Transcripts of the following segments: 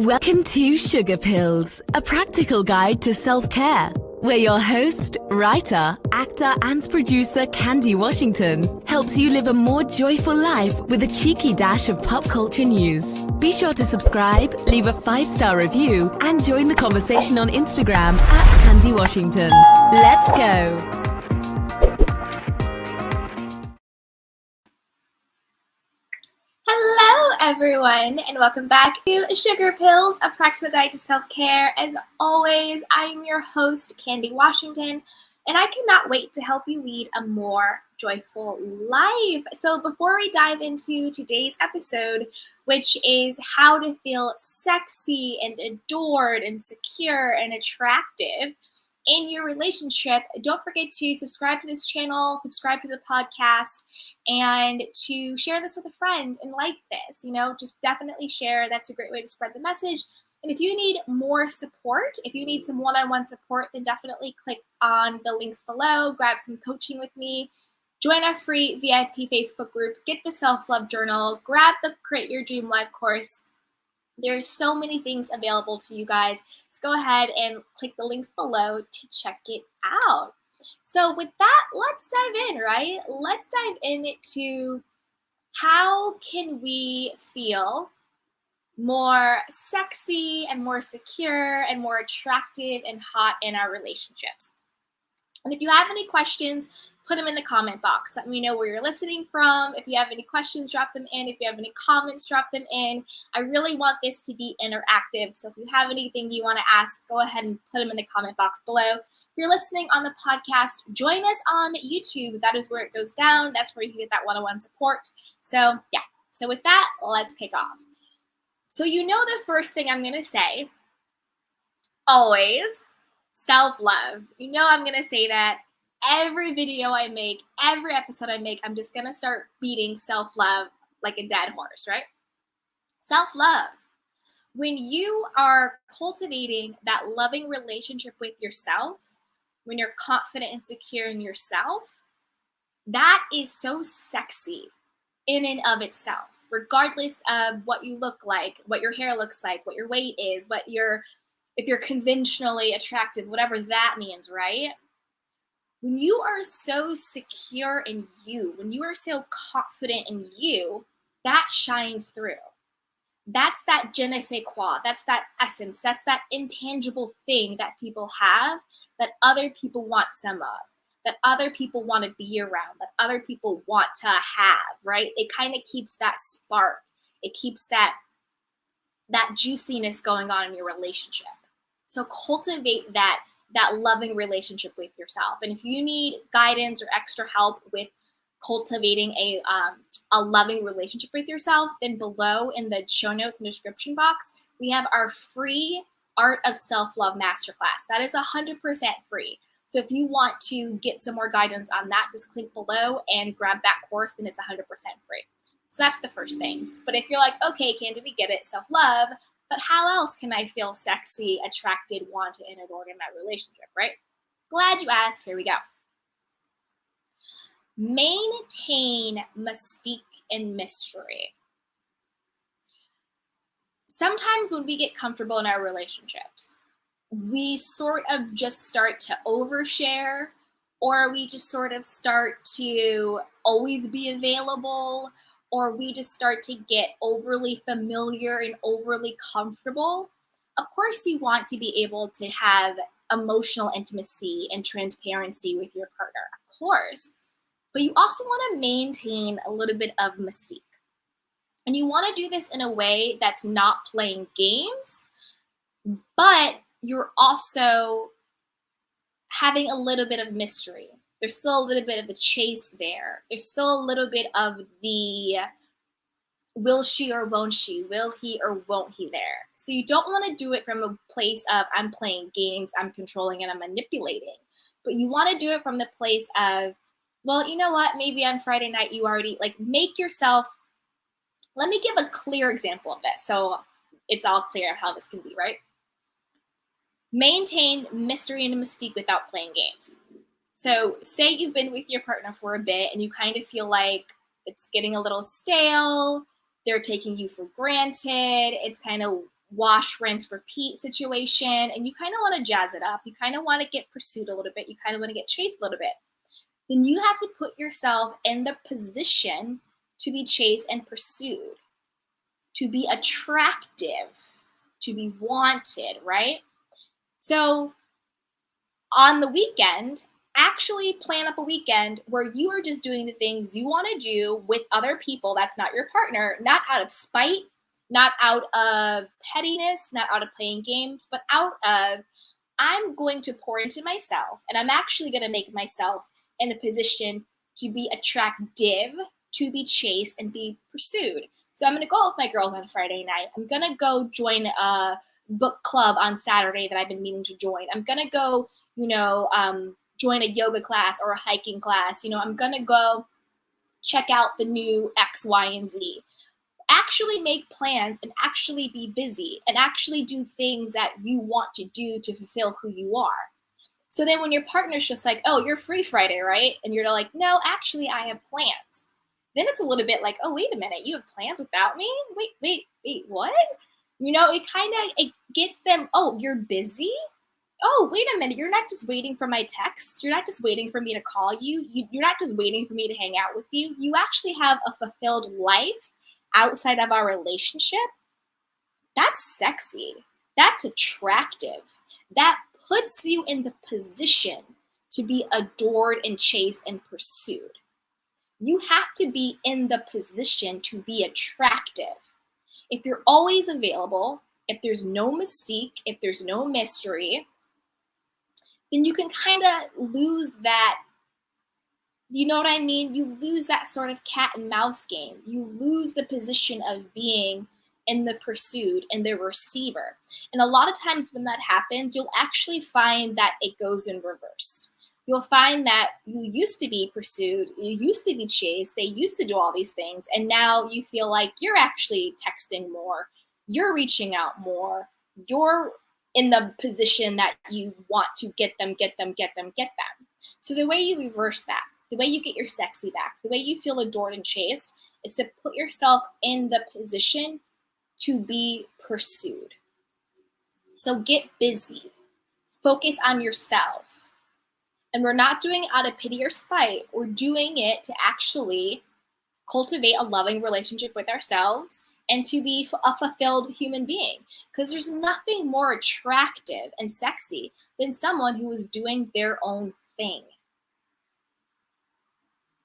Welcome to Sugar Pills, a practical guide to self-care, where your host, writer, actor, and producer Candy Washington helps you live a more joyful life with a cheeky dash of pop culture news. Be sure to subscribe, leave a 5-star review, and join the conversation on Instagram at Candy Washington. Let's go! Hello everyone, and welcome back to Sugar Pills, a practical guide to self-care. As always, I am your host, Candy Washington, and I cannot wait to help you lead a more joyful life. So before we dive into today's episode, which is how to feel sexy and adored and secure and attractive in your relationship, don't forget to subscribe to this channel, subscribe to the podcast, and to share this with a friend and like this. Just definitely share. That's a great way to spread the message. And if you need more support, if you need some one-on-one support, then definitely click on the links below, grab some coaching with me, join our free VIP Facebook group, get the Self-Love Journal, grab the Create Your Dream Life course. There's so many things available to you guys. So go ahead and click the links below to check it out. So with that, let's dive in, right? Let's dive into how can we feel more sexy and more secure and more attractive and hot in our relationships. And if you have any questions, put them in the comment box. Let me know where you're listening from. If you have any questions, drop them in. If you have any comments, drop them in. I really want this to be interactive. So if you have anything you want to ask, go ahead and put them in the comment box below. If you're listening on the podcast, join us on YouTube. That is where it goes down. That's where you can get that one-on-one support. So yeah. So with that, let's kick off. So the first thing I'm going to say, always, self-love. I'm going to say that every video I make, every episode I make, I'm just going to start beating self-love like a dead horse, right? Self-love. When you are cultivating that loving relationship with yourself, when you're confident and secure in yourself, that is so sexy in and of itself, regardless of what you look like, what your hair looks like, what your weight is, if you're conventionally attractive, whatever that means, right? When you are so secure in you, when you are so confident in you, that shines through. That's that je ne sais quoi. That's that essence. That's that intangible thing that people have, that other people want some of, that other people want to be around, that other people want to have, right? It kind of keeps that spark. It keeps that juiciness going on in your relationship. So cultivate that loving relationship with yourself. And if you need guidance or extra help with cultivating a loving relationship with yourself, then below in the show notes and description box, we have our free Art of Self-Love Masterclass. That is 100% free. So if you want to get some more guidance on that, just click below and grab that course, and it's 100% free. So that's the first thing. But if you're like, okay, Candy, we get it, self-love, but how else can I feel sexy, attracted, wanted, and adored in that relationship, right? Glad you asked. Here we go. Maintain mystique and mystery. Sometimes when we get comfortable in our relationships, we sort of just start to overshare, or we just sort of start to always be available, or we just start to get overly familiar and overly comfortable. Of course, you want to be able to have emotional intimacy and transparency with your partner, of course. But you also want to maintain a little bit of mystique. And you want to do this in a way that's not playing games, but you're also having a little bit of mystery. There's still a little bit of the chase there. There's still a little bit of the will she or won't she, will he or won't he there. So you don't want to do it from a place of I'm playing games, I'm controlling, and I'm manipulating. But you want to do it from the place of, well, you know what? Maybe on Friday night you already, make yourself, let me give a clear example of this so it's all clear how this can be, right? Maintain mystery and mystique without playing games. So say you've been with your partner for a bit and you kind of feel like it's getting a little stale. They're taking you for granted. It's kind of wash, rinse, repeat situation, and you kind of want to jazz it up. You kind of want to get pursued a little bit. You kind of want to get chased a little bit. Then you have to put yourself in the position to be chased and pursued, to be attractive, to be wanted, right? So on the weekend, actually plan up a weekend where you are just doing the things you want to do with other people that's not your partner, not out of spite, not out of pettiness, not out of playing games, but out of, I'm going to pour into myself, and I'm actually going to make myself in a position to be attractive, to be chased, and be pursued. So I'm going to go with my girls on Friday night. I'm going to go join a book club on Saturday that I've been meaning to join. I'm going to go, join a yoga class or a hiking class. I'm going to go check out the new X, Y, and Z. Actually make plans and actually be busy and actually do things that you want to do to fulfill who you are. So then when your partner's just like, oh, you're free Friday, right? And you're like, no, actually I have plans. Then it's a little bit like, oh, wait a minute, you have plans without me? Wait, what? It gets them, oh, you're busy? Oh, wait a minute, you're not just waiting for my text. You're not just waiting for me to call you. You're not just waiting for me to hang out with you. You actually have a fulfilled life outside of our relationship. That's sexy. That's attractive. That puts you in the position to be adored and chased and pursued. You have to be in the position to be attractive. If you're always available, if there's no mystique, if there's no mystery, then you can kind of lose that, you know what I mean? You lose that sort of cat and mouse game. You lose the position of being in the pursued and the receiver. And a lot of times when that happens, you'll actually find that it goes in reverse. You'll find that you used to be pursued, you used to be chased, they used to do all these things, and now you feel like you're actually texting more, you're reaching out more, you're in the position that you want to get them. So the way you reverse that, the way you get your sexy back, the way you feel adored and chased, is to put yourself in the position to be pursued. So get busy. Focus on yourself. And we're not doing it out of pity or spite. We're doing it to actually cultivate a loving relationship with ourselves and to be a fulfilled human being. Because there's nothing more attractive and sexy than someone who is doing their own thing.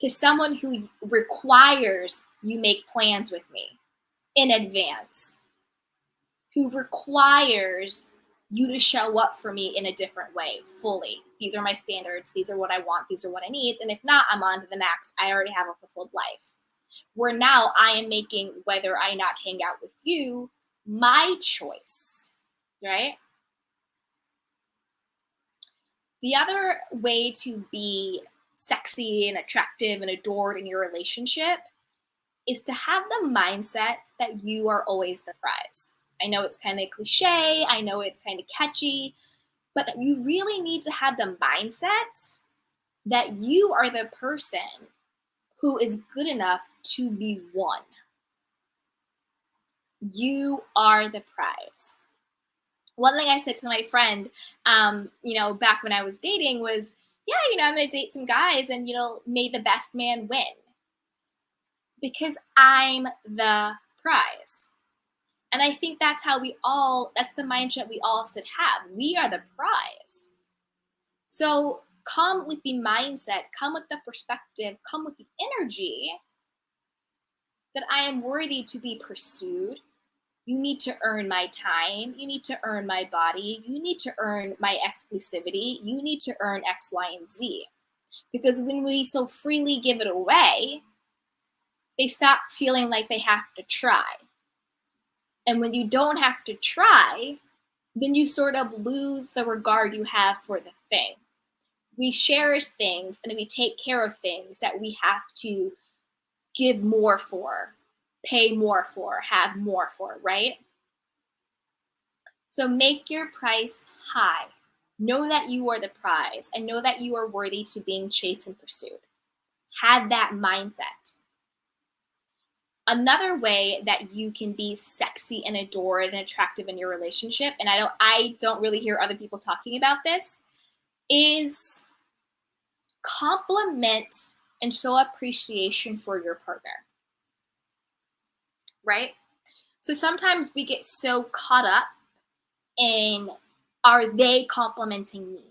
To someone who requires you make plans with me in advance, who requires you to show up for me in a different way, fully. These are my standards. These are what I want. These are what I need. And if not, I'm on to the next. I already have a fulfilled life. Where now I am making whether I not hang out with you my choice, right? The other way to be sexy and attractive and adored in your relationship is to have the mindset that you are always the prize. I know it's kind of cliche, I know it's kind of catchy, but you really need to have the mindset that you are the person who is good enough to be won. You are the prize. One thing I said to my friend, back when I was dating was, I'm going to date some guys and, may the best man win. Because I'm the prize. And I think that's that's the mindset we all should have. We are the prize. So come with the mindset, come with the perspective, come with the energy that I am worthy to be pursued. You need to earn my time. You need to earn my body. You need to earn my exclusivity. You need to earn X, Y, and Z. Because when we so freely give it away, they stop feeling like they have to try. And when you don't have to try, then you sort of lose the regard you have for the thing. We cherish things and we take care of things that we have to give more for, pay more for, have more for, right? So make your price high. Know that you are the prize and know that you are worthy to being chased and pursued. Have that mindset. Another way that you can be sexy and adored and attractive in your relationship, and I don't really hear other people talking about this, is compliment and show appreciation for your partner, right? So sometimes we get so caught up in, are they complimenting me?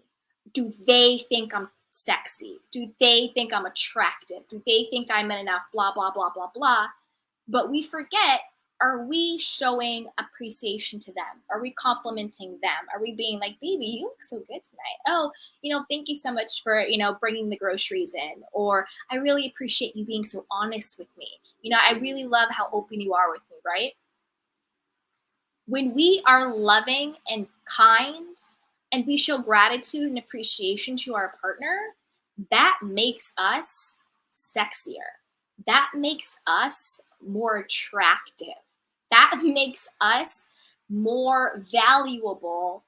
Do they think I'm sexy? Do they think I'm attractive? Do they think I'm enough? Blah, blah, blah, blah, blah. But we forget, are we showing appreciation to them? Are we complimenting them? Are we being like, baby, you look so good tonight. Oh, thank you so much for, bringing the groceries in. Or I really appreciate you being so honest with me. I really love how open you are with me, right? When we are loving and kind and we show gratitude and appreciation to our partner, that makes us sexier. That makes us more attractive. That makes us more valuable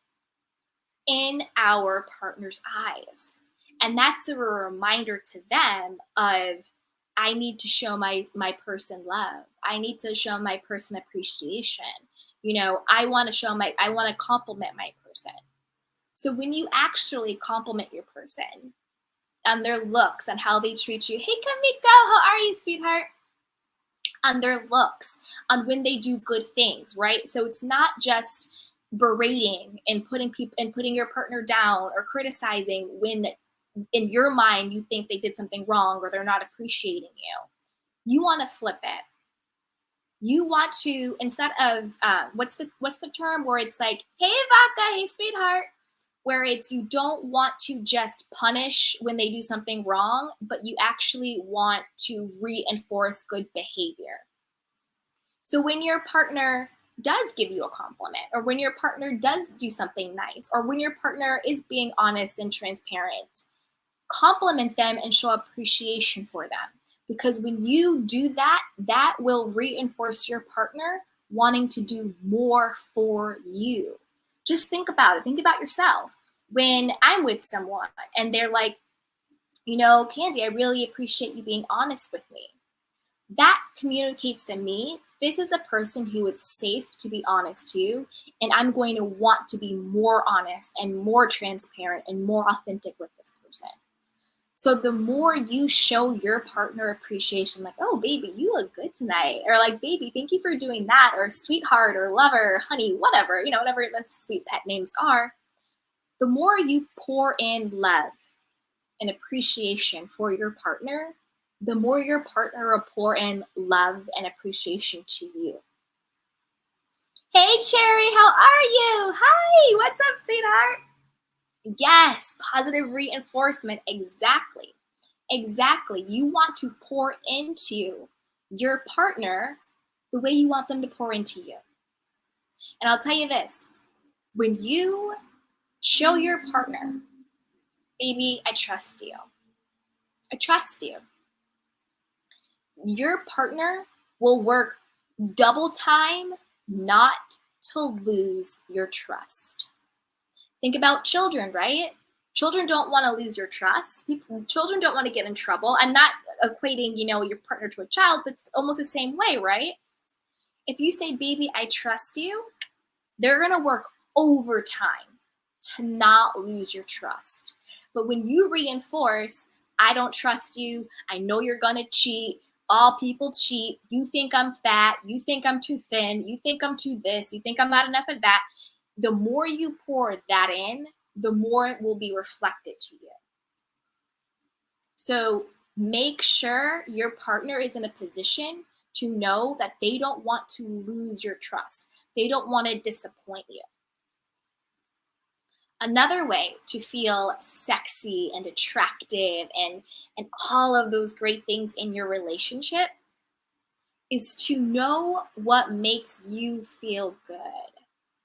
in our partner's eyes. And that's a reminder to them of, I need to show my person love. I need to show my person appreciation. I want to compliment my person. So when you actually compliment your person on their looks, on how they treat you, hey, Kamiko, how are you, sweetheart? On their looks, on when they do good things, right? So it's not just berating and putting your partner down or criticizing when in your mind you think they did something wrong or they're not appreciating you. You want to flip it. You want to, instead of what's the term where it's like, hey Vaca, hey sweetheart, where it's, you don't want to just punish when they do something wrong, but you actually want to reinforce good behavior. So when your partner does give you a compliment, or when your partner does do something nice, or when your partner is being honest and transparent, compliment them and show appreciation for them. Because when you do that, that will reinforce your partner wanting to do more for you. Just think about it. Think about yourself. When I'm with someone and they're like, Candy, I really appreciate you being honest with me. That communicates to me, this is a person who is safe to be honest to, and I'm going to want to be more honest and more transparent and more authentic with this person. So the more you show your partner appreciation, like, oh, baby, you look good tonight. Or like, baby, thank you for doing that. Or sweetheart or lover, or honey, whatever, whatever the sweet pet names are. The more you pour in love and appreciation for your partner, the more your partner will pour in love and appreciation to you. Hey, Cherry, how are you? Hi, what's up, sweetheart? Yes, positive reinforcement. Exactly. You want to pour into your partner the way you want them to pour into you. And I'll tell you this, when you show your partner, baby, I trust you. I trust you. Your partner will work double time not to lose your trust. Think about children, right? Children don't want to lose your trust. Children don't want to get in trouble. I'm not equating, your partner to a child, but it's almost the same way, right? If you say, baby, I trust you, they're going to work overtime to not lose your trust. But when you reinforce, I don't trust you, I know you're going to cheat, all people cheat, you think I'm fat, you think I'm too thin, you think I'm too this, you think I'm not enough of that, the more you pour that in, the more it will be reflected to you. So make sure your partner is in a position to know that they don't want to lose your trust. They don't want to disappoint you. Another way to feel sexy and attractive and all of those great things in your relationship is to know what makes you feel good,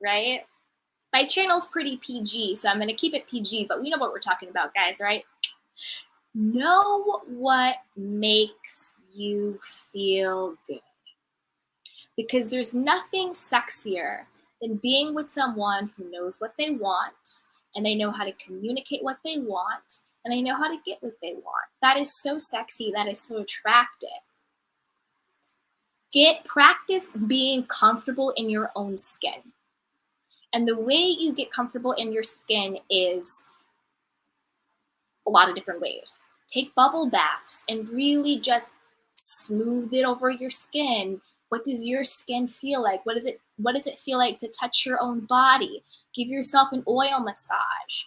right? My channel's pretty PG, so I'm going to keep it PG, but we know what we're talking about, guys, right? Know what makes you feel good. Because there's nothing sexier than being with someone who knows what they want, and they know how to communicate what they want, and they know how to get what they want. That is so sexy. That is so attractive. Practice being comfortable in your own skin. And the way you get comfortable in your skin is a lot of different ways. Take bubble baths and really just smooth it over your skin. What does your skin feel like? What does it feel like to touch your own body? Give yourself an oil massage.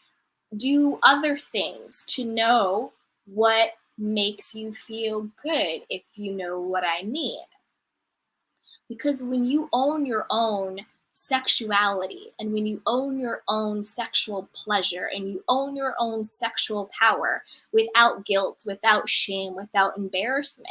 Do other things to know what makes you feel good, if you know what I mean. Because when you own your own sexuality and when you own your own sexual pleasure and you own your own sexual power without guilt, without shame, without embarrassment,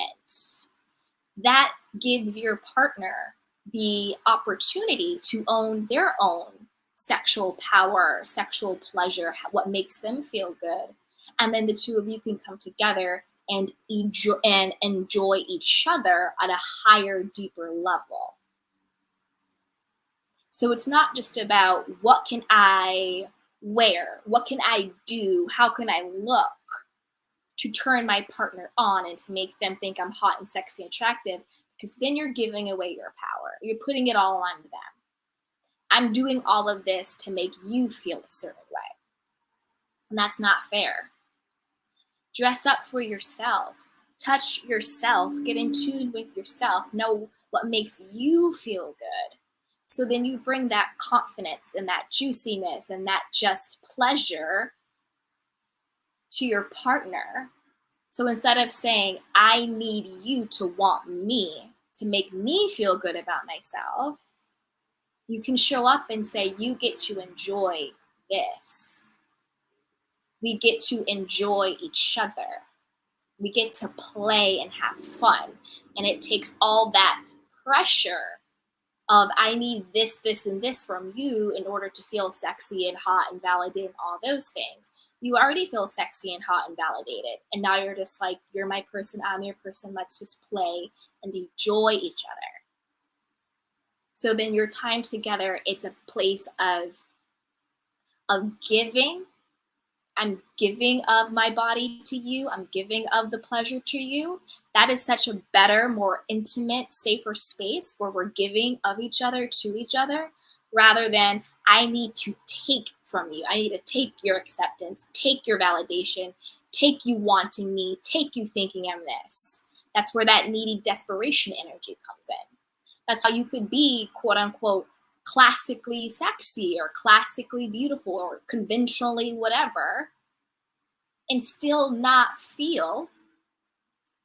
that gives your partner the opportunity to own their own sexual power, sexual pleasure, what makes them feel good. And then the two of you can come together and enjoy each other at a higher, deeper level. So it's not just about what can I wear, what can I do, how can I look to turn my partner on and to make them think I'm hot and sexy and attractive, because then you're giving away your power. You're putting it all on them. I'm doing all of this to make you feel a certain way. And that's not fair. Dress up for yourself. Touch yourself. Get in tune with yourself. Know what makes you feel good. So then you bring that confidence and that juiciness and that just pleasure to your partner. So instead of saying, I need you to want me to make me feel good about myself, you can show up and say, you get to enjoy this. We get to enjoy each other. We get to play and have fun. And it takes all that pressure of I need this, this, and this from you in order to feel sexy and hot and validated and all those things. You already feel sexy and hot and validated. And now you're just like, you're my person, I'm your person. Let's just play and enjoy each other. So then your time together, it's a place of giving. I'm giving of my body to you. I'm giving of the pleasure to you. That is such a better, more intimate, safer space where we're giving of each other to each other, rather than I need to take from you. I need to take your acceptance, take your validation, take you wanting me, take you thinking I'm this. That's where that needy desperation energy comes in. That's how you could be, quote unquote, classically sexy or classically beautiful or conventionally whatever, and still not feel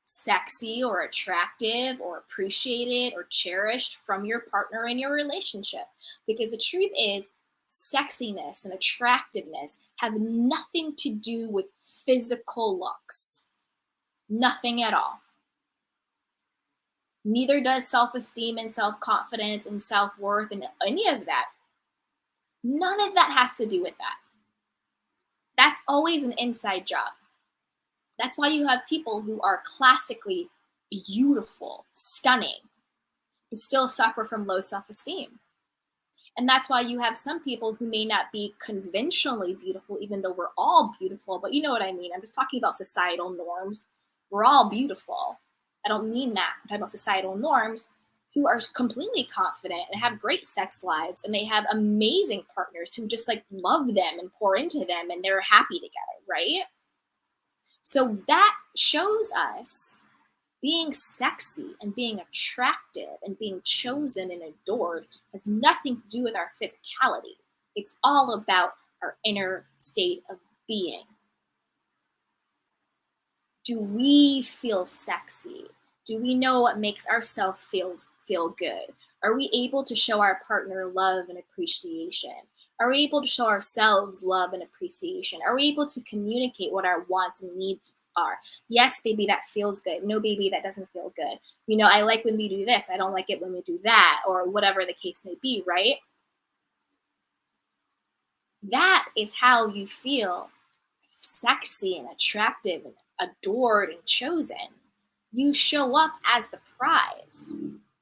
sexy or attractive or appreciated or cherished from your partner in your relationship. Because the truth is, sexiness and attractiveness have nothing to do with physical looks. Nothing at all. Neither does self-esteem and self-confidence and self-worth and any of that. None of that has to do with that. That's always an inside job. That's why you have people who are classically beautiful, stunning, but still suffer from low self-esteem. And that's why you have some people who may not be conventionally beautiful, even though we're all beautiful, but you know what I mean. I'm just talking about societal norms. We're all beautiful. I don't mean that. I'm talking about societal norms, who are completely confident and have great sex lives, and they have amazing partners who just like love them and pour into them and they're happy together, right? So that shows us being sexy and being attractive and being chosen and adored has nothing to do with our physicality. It's all about our inner state of being. Do we feel sexy? Do we know what makes ourselves feel good? Are we able to show our partner love and appreciation? Are we able to show ourselves love and appreciation? Are we able to communicate what our wants and needs are? Yes, baby, that feels good. No, baby, that doesn't feel good. You know, I like when we do this. I don't like it when we do that, or whatever the case may be, right? That is how you feel sexy and attractive and adored and chosen. You show up as the prize.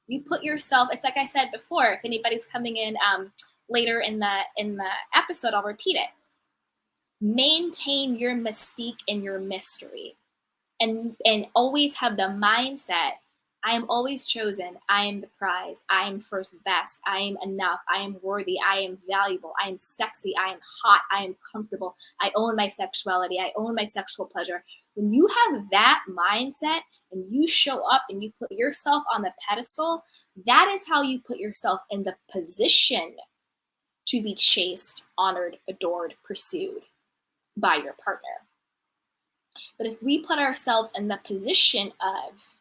You put yourself, it's like I said before, if anybody's coming in later in the episode, I'll repeat it. Maintain your mystique and your mystery, and always have the mindset, I am always chosen. I am the prize. I am first best. I am enough. I am worthy. I am valuable. I am sexy. I am hot. I am comfortable. I own my sexuality. I own my sexual pleasure. When you have that mindset and you show up and you put yourself on the pedestal, that is how you put yourself in the position to be chased, honored, adored, pursued by your partner. But if we put ourselves in the position of,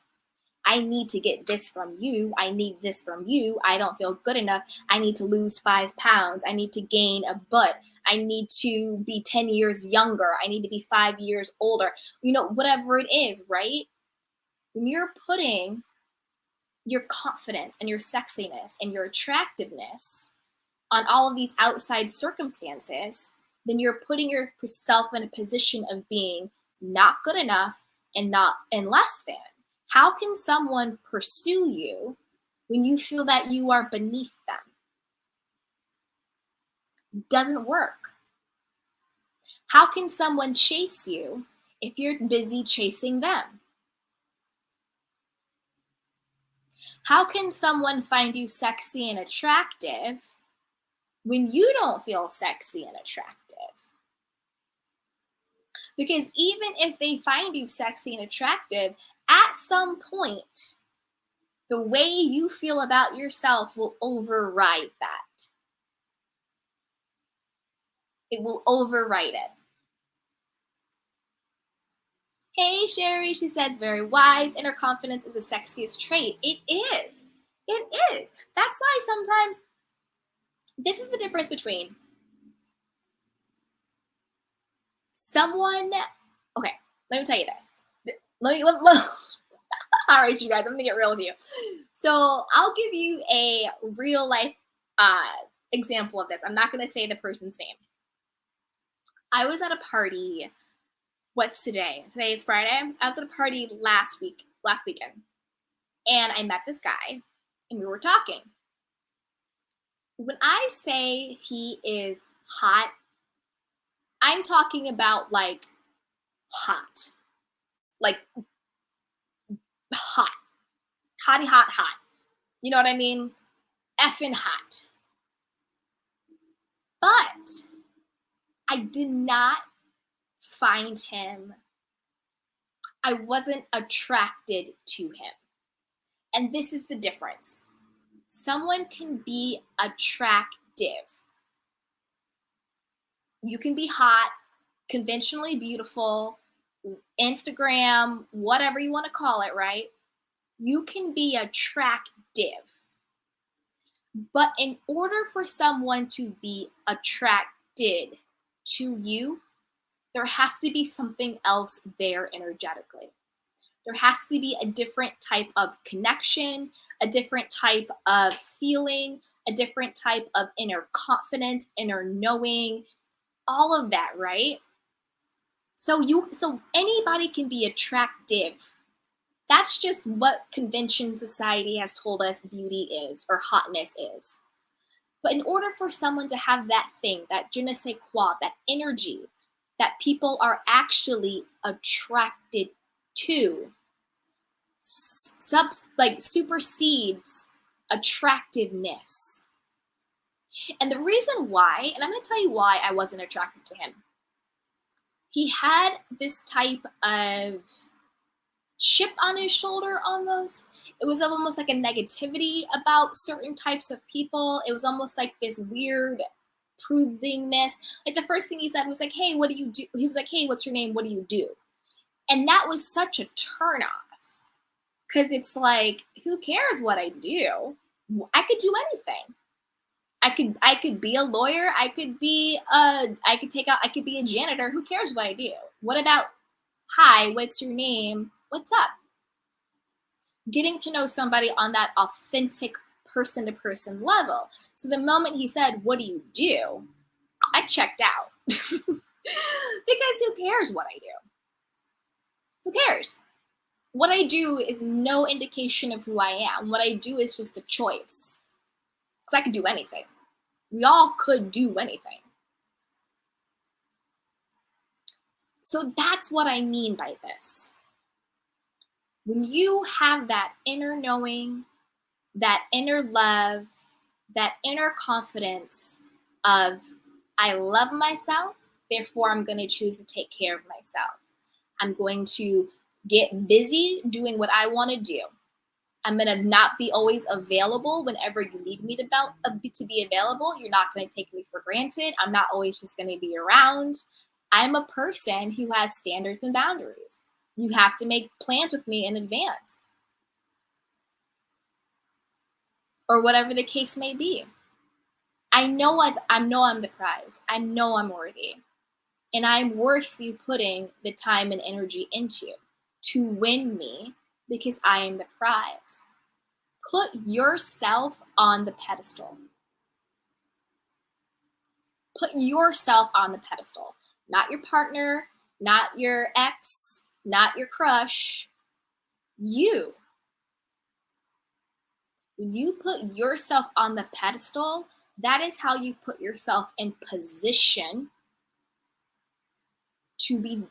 I need to get this from you. I need this from you. I don't feel good enough. I need to lose 5 pounds. I need to gain a butt. I need to be 10 years younger. I need to be 5 years older. Whatever it is, right? When you're putting your confidence and your sexiness and your attractiveness on all of these outside circumstances, then you're putting yourself in a position of being not good enough and less than. How can someone pursue you when you feel that you are beneath them? Doesn't work. How can someone chase you if you're busy chasing them? How can someone find you sexy and attractive when you don't feel sexy and attractive? Because even if they find you sexy and attractive, at some point, the way you feel about yourself will override that. It will override it. Hey, Sherry, she says, very wise. Inner confidence is the sexiest trait. It is. It is. That's why sometimes this is the difference between someone. Okay, let me tell you this. All right, you guys, I'm gonna get real with you. So I'll give you a real life example of this. I'm not gonna say the person's name. I was at a party. What's today? Today is Friday. I was at a party last weekend, and I met this guy, and we were talking. When I say he is hot, I'm talking about like hot, like hot, hottie hot hot. You know what I mean? Effing hot. But I did not find him. I wasn't attracted to him. And this is the difference. Someone can be attractive. You can be hot, conventionally beautiful, Instagram, whatever you want to call it, right? You can be attractive. But in order for someone to be attracted to you, there has to be something else there energetically. There has to be a different type of connection, a different type of feeling, a different type of inner confidence, inner knowing, all of that, right? So anybody can be attractive. That's just what convention society has told us beauty is or hotness is. But in order for someone to have that thing, that je ne sais quoi, that energy that people are actually attracted to, supersedes attractiveness. And the reason why, and I'm going to tell you why I wasn't attracted to him. He had this type of chip on his shoulder almost. It was almost like a negativity about certain types of people. It was almost like this weird provingness. Like the first thing he said was like, hey, what do you do? He was like, hey, what's your name? What do you do? And that was such a turnoff. Because it's like, who cares what I do? I could do anything. I could be a lawyer. I could be a janitor. Who cares what I do? What about, hi, what's your name? What's up? Getting to know somebody on that authentic person-to-person level. So the moment he said, what do you do? I checked out. Because who cares what I do? Who cares? What I do is no indication of who I am. What I do is just a choice. Because I could do anything. We all could do anything. So that's what I mean by this. When you have that inner knowing, that inner love, that inner confidence of, I love myself, therefore I'm going to choose to take care of myself. I'm going to get busy doing what I want to do. I'm going to not be always available whenever you need me to be available. You're not going to take me for granted. I'm not always just going to be around. I'm a person who has standards and boundaries. You have to make plans with me in advance, or whatever the case may be. I know I'm the prize. I know I'm worthy. And I'm worth you putting the time and energy into to win me, because I am the prize. Put yourself on the pedestal. Put yourself on the pedestal. Not your partner, not your ex, not your crush. You. When you put yourself on the pedestal, that is how you put yourself in position to be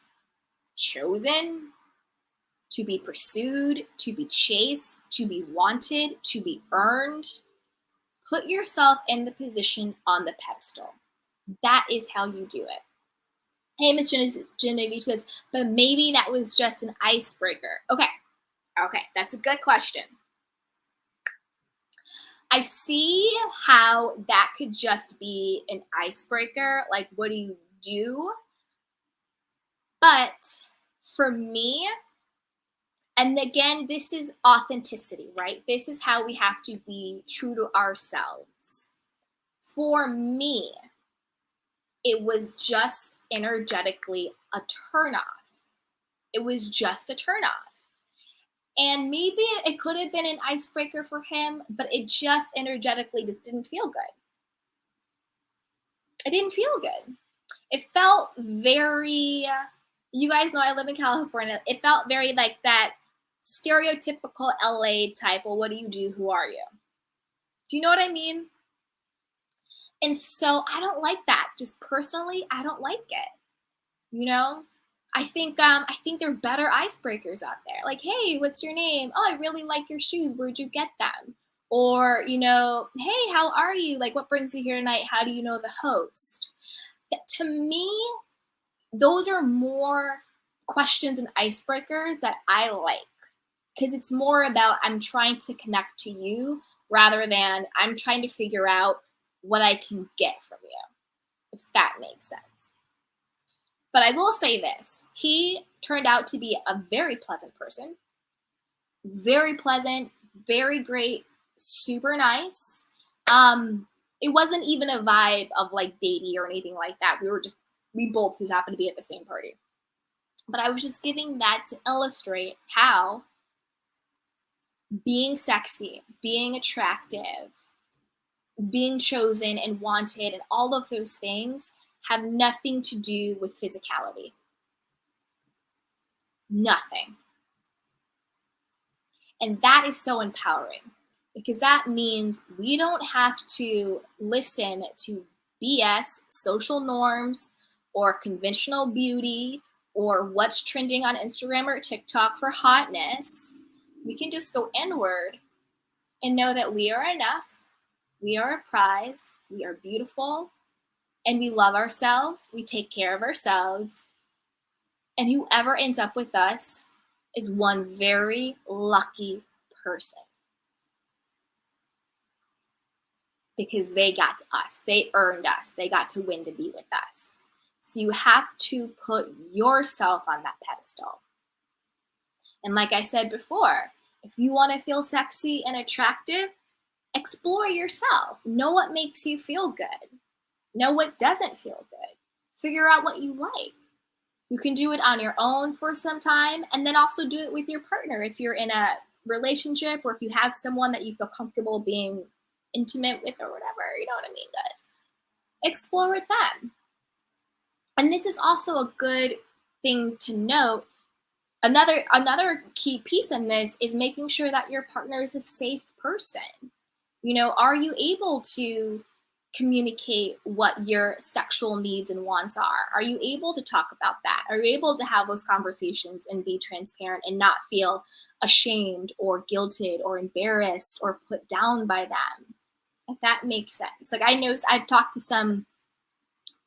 chosen, to be pursued, to be chased, to be wanted, to be earned. Put yourself in the position on the pedestal. That is how you do it. Hey, Miss Genevieve says, but maybe that was just an icebreaker. Okay, that's a good question. I see how that could just be an icebreaker. Like, what do you do? But for me, and again, this is authenticity, right? This is how we have to be true to ourselves. For me, it was just energetically a turnoff. It was just a turnoff. And maybe it could have been an icebreaker for him, but it just energetically just didn't feel good. It didn't feel good. It felt very, you guys know I live in California. It felt very like that stereotypical LA type, well, what do you do? Who are you? Do you know what I mean? And so I don't like that. Just personally, I don't like it. You know, I think there are better icebreakers out there. Like, hey, what's your name? Oh, I really like your shoes. Where'd you get them? Or, you know, hey, how are you? Like, what brings you here tonight? How do you know the host? To me, those are more questions and icebreakers that I like, because it's more about I'm trying to connect to you rather than I'm trying to figure out what I can get from you, if that makes sense. But I will say this, he turned out to be a very pleasant person, very pleasant, very great, super nice. It wasn't even a vibe of like datey or anything like that. We both just happened to be at the same party. But I was just giving that to illustrate how being sexy, being attractive, being chosen and wanted, and all of those things have nothing to do with physicality. Nothing. And that is so empowering, because that means we don't have to listen to BS, social norms, or conventional beauty, or what's trending on Instagram or TikTok for hotness. We can just go inward and know that we are enough, we are a prize, we are beautiful, and we love ourselves, we take care of ourselves, and whoever ends up with us is one very lucky person, because they got us, they earned us, they got to win to be with us. So you have to put yourself on that pedestal. And like I said before, if you want to feel sexy and attractive, explore yourself. Know what makes you feel good. Know what doesn't feel good. Figure out what you like. You can do it on your own for some time, and then also do it with your partner if you're in a relationship, or if you have someone that you feel comfortable being intimate with or whatever. You know what I mean, guys? Explore with them. And this is also a good thing to note. Another key piece in this is making sure that your partner is a safe person. You know, are you able to communicate what your sexual needs and wants are? Are you able to talk about that? Are you able to have those conversations and be transparent and not feel ashamed or guilted or embarrassed or put down by them? If that makes sense. Like, I know I've talked to some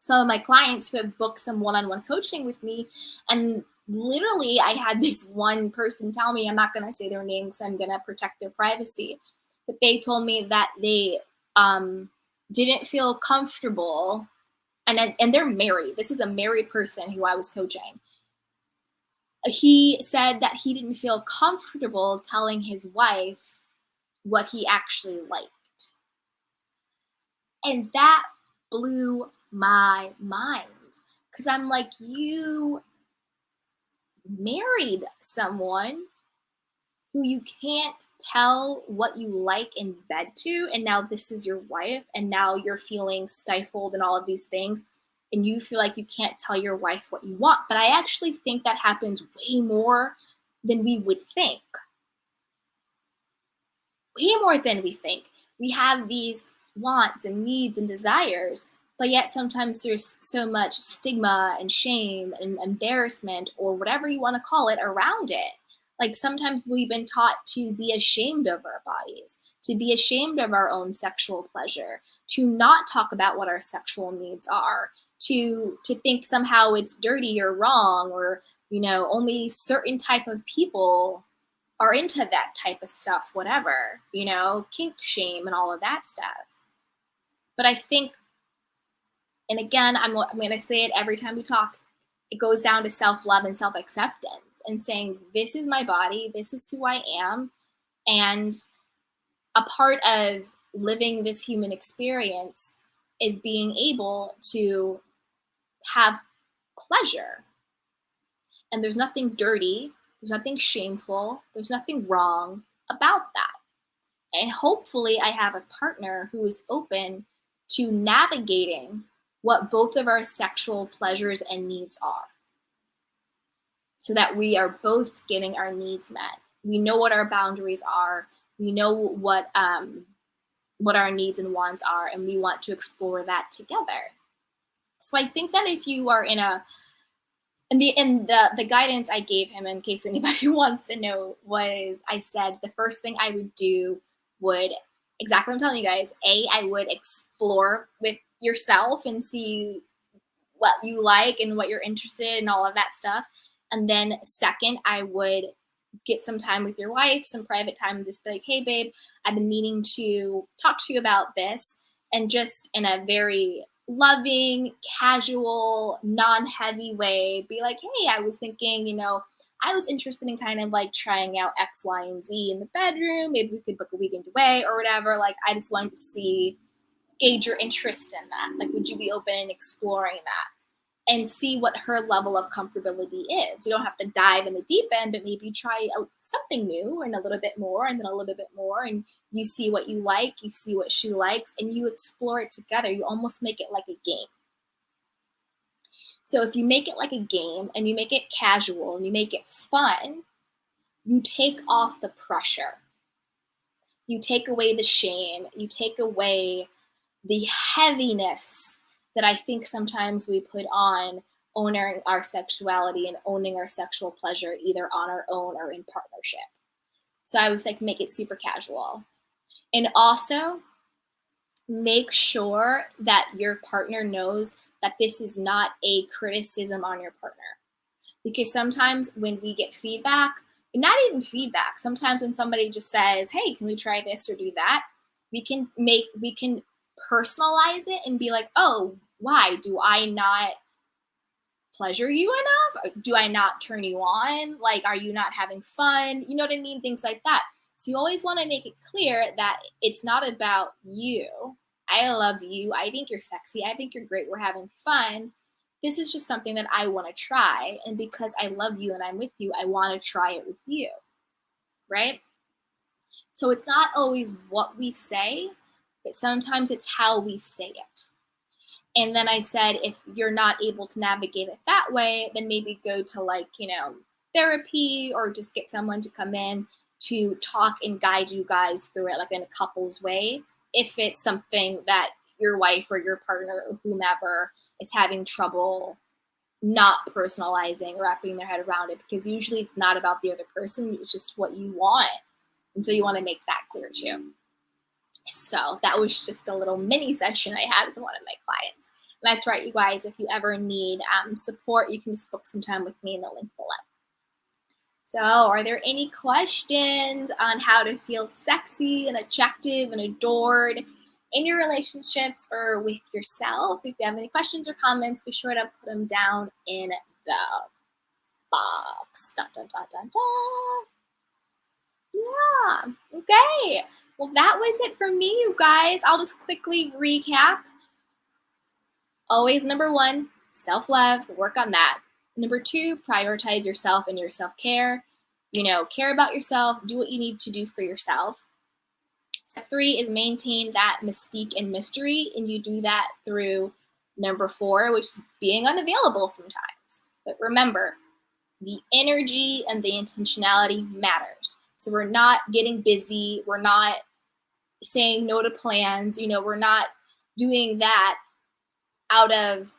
of my clients who have booked some one-on-one coaching with me, and literally I had this one person tell me, I'm not going to say their name because I'm going to protect their privacy, but they told me that they didn't feel comfortable, and they're married. This is a married person who I was coaching. He said that he didn't feel comfortable telling his wife what he actually liked. And that blew my mind, because I'm like, you married someone who you can't tell what you like in bed to, and now this is your wife, and now you're feeling stifled and all of these things, and you feel like you can't tell your wife what you want. But I actually think that happens way more than we would think. Way more than we think. We have these wants and needs and desires, but yet sometimes there's so much stigma and shame and embarrassment, or whatever you want to call it, around it. Like, sometimes we've been taught to be ashamed of our bodies, to be ashamed of our own sexual pleasure, to not talk about what our sexual needs are, to think somehow it's dirty or wrong, or, only certain type of people are into that type of stuff, whatever, kink shame and all of that stuff. But I think, and again, I'm going to say it every time we talk, it goes down to self-love and self-acceptance, and saying, this is my body, this is who I am, and a part of living this human experience is being able to have pleasure. And there's nothing dirty, there's nothing shameful, there's nothing wrong about that. And hopefully I have a partner who is open to navigating what both of our sexual pleasures and needs are, so that we are both getting our needs met. We know what our boundaries are. We know what our needs and wants are, and we want to explore that together. So I think that if you are in the guidance I gave him, in case anybody wants to know, was I said the first thing I would do would, exactly what I'm telling you guys, I would explore with yourself and see what you like and what you're interested in, and all of that stuff. And then second, I would get some time with your wife, some private time, and just be like, hey babe, I've been meaning to talk to you about this, and just in a very loving, casual, non-heavy way, be like, hey, I was thinking, I was interested in kind of like trying out X, Y, and Z in the bedroom. Maybe we could book a weekend away or whatever. Like, I just wanted to gauge your interest in that. Like, would you be open in exploring that? And see what her level of comfortability is. You don't have to dive in the deep end, but maybe try something new and a little bit more, and then a little bit more, and you see what you like, you see what she likes, and you explore it together. You almost make it like a game. So if you make it like a game and you make it casual and you make it fun, you take off the pressure. You take away the shame. You take away the heaviness that I think sometimes we put on owning our sexuality and owning our sexual pleasure, either on our own or in partnership. So I was like, make it super casual. And also make sure that your partner knows that this is not a criticism on your partner. Because sometimes when we get feedback, not even feedback, sometimes when somebody just says, hey, can we try this or do that? We can personalize it and be like, oh, why? Do I not pleasure you enough? Do I not turn you on? Like, are you not having fun? You know what I mean? Things like that. So you always want to make it clear that it's not about you. I love you. I think you're sexy. I think you're great. We're having fun. This is just something that I want to try. And because I love you and I'm with you, I want to try it with you. Right? So it's not always what we say, but sometimes it's how we say it. And then I said, if you're not able to navigate it that way, then maybe go to therapy, or just get someone to come in to talk and guide you guys through it, like in a couple's way, if it's something that your wife or your partner or whomever is having trouble not personalizing or wrapping their head around it, because usually it's not about the other person, it's just what you want. And so you want to make that clear too. So that was just a little mini session I had with one of my clients. And that's right, you guys, if you ever need support, you can just book some time with me in the link below. So are there any questions on how to feel sexy and attractive and adored in your relationships or with yourself? If you have any questions or comments, be sure to put them down in the box. Dun, dun, dun, dun, dun. Yeah, okay. Well, that was it for me, you guys. I'll just quickly recap. Always number 1, self-love, work on that. Number 2, prioritize yourself and your self-care. Care about yourself, do what you need to do for yourself. Step 3 is maintain that mystique and mystery, and you do that through number 4, which is being unavailable sometimes. But remember, the energy and the intentionality matters. So we're not getting busy, we're not saying no to plans, we're not doing that out of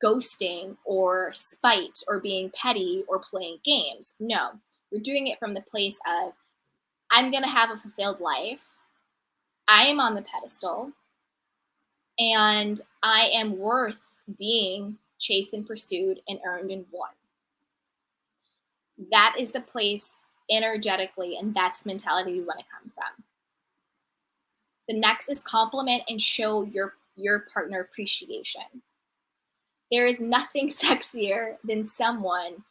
ghosting or spite or being petty or playing games. No, we're doing it from the place of, I'm going to have a fulfilled life. I am on the pedestal, and I am worth being chased and pursued and earned and won. That is the place energetically, and that's the mentality we want to come from. The next is compliment and show your partner appreciation. There is nothing sexier than someone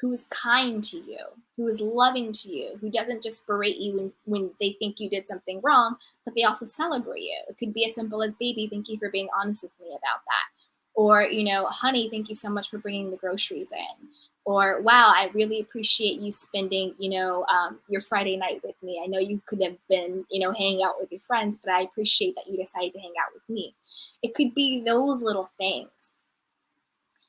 who is kind to you, who is loving to you, who doesn't just berate you when they think you did something wrong, but they also celebrate you. It could be as simple as, baby, thank you for being honest with me about that. Or, honey, thank you so much for bringing the groceries in. Or, wow, I really appreciate you spending, your Friday night with me. I know you could have been, hanging out with your friends, but I appreciate that you decided to hang out with me. It could be those little things.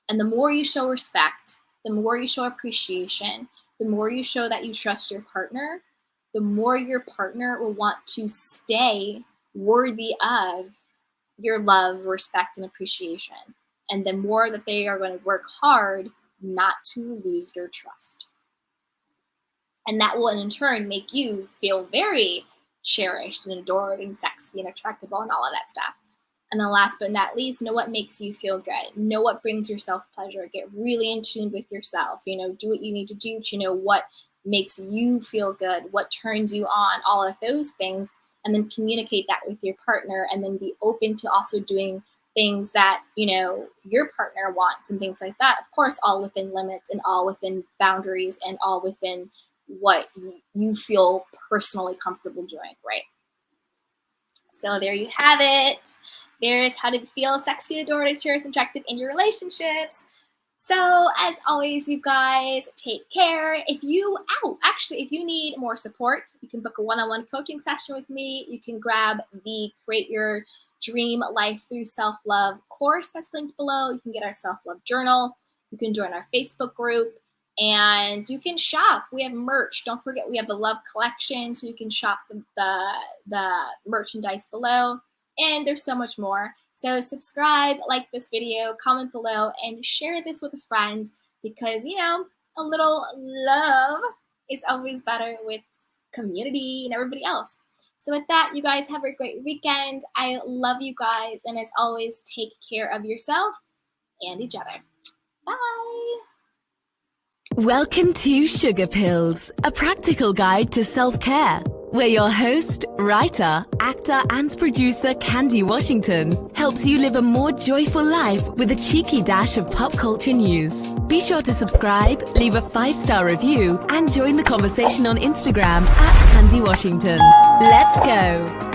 And the more you show respect, the more you show appreciation, the more you show that you trust your partner, the more your partner will want to stay worthy of your love, respect, and appreciation. And the more that they are going to work hard not to lose your trust. And that will in turn make you feel very cherished and adored and sexy and attractive and all of that stuff. And then last but not least, know what makes you feel good. Know what brings yourself pleasure. Get really in tune with yourself. Do what you need to do to know what makes you feel good, what turns you on, all of those things, and then communicate that with your partner, and then be open to also doing things that, your partner wants and things like that. Of course, all within limits and all within boundaries and all within what you feel personally comfortable doing, right? So there you have it. There's how to feel sexy, adored, cherished, and attractive in your relationships. So as always, you guys, take care. If you need more support, you can book a one-on-one coaching session with me. You can grab the Create Your Dream Life Through Self-Love course that's linked below. You can get our self-love journal. You can join our Facebook group, and you can shop. We have merch. Don't forget, we have the Love Collection, so you can shop the merchandise below. And there's so much more. So subscribe, like this video, comment below, and share this with a friend, because, a little love is always better with community and everybody else. So with that, you guys have a great weekend. I love you guys. And as always, take care of yourself and each other. Bye. Welcome to Sugar Pills, a practical guide to self-care, where your host, writer, actor, and producer Candy Washington helps you live a more joyful life with a cheeky dash of pop culture news. Be sure to subscribe, leave a 5-star review, and join the conversation on Instagram @Candy Washington. Let's go!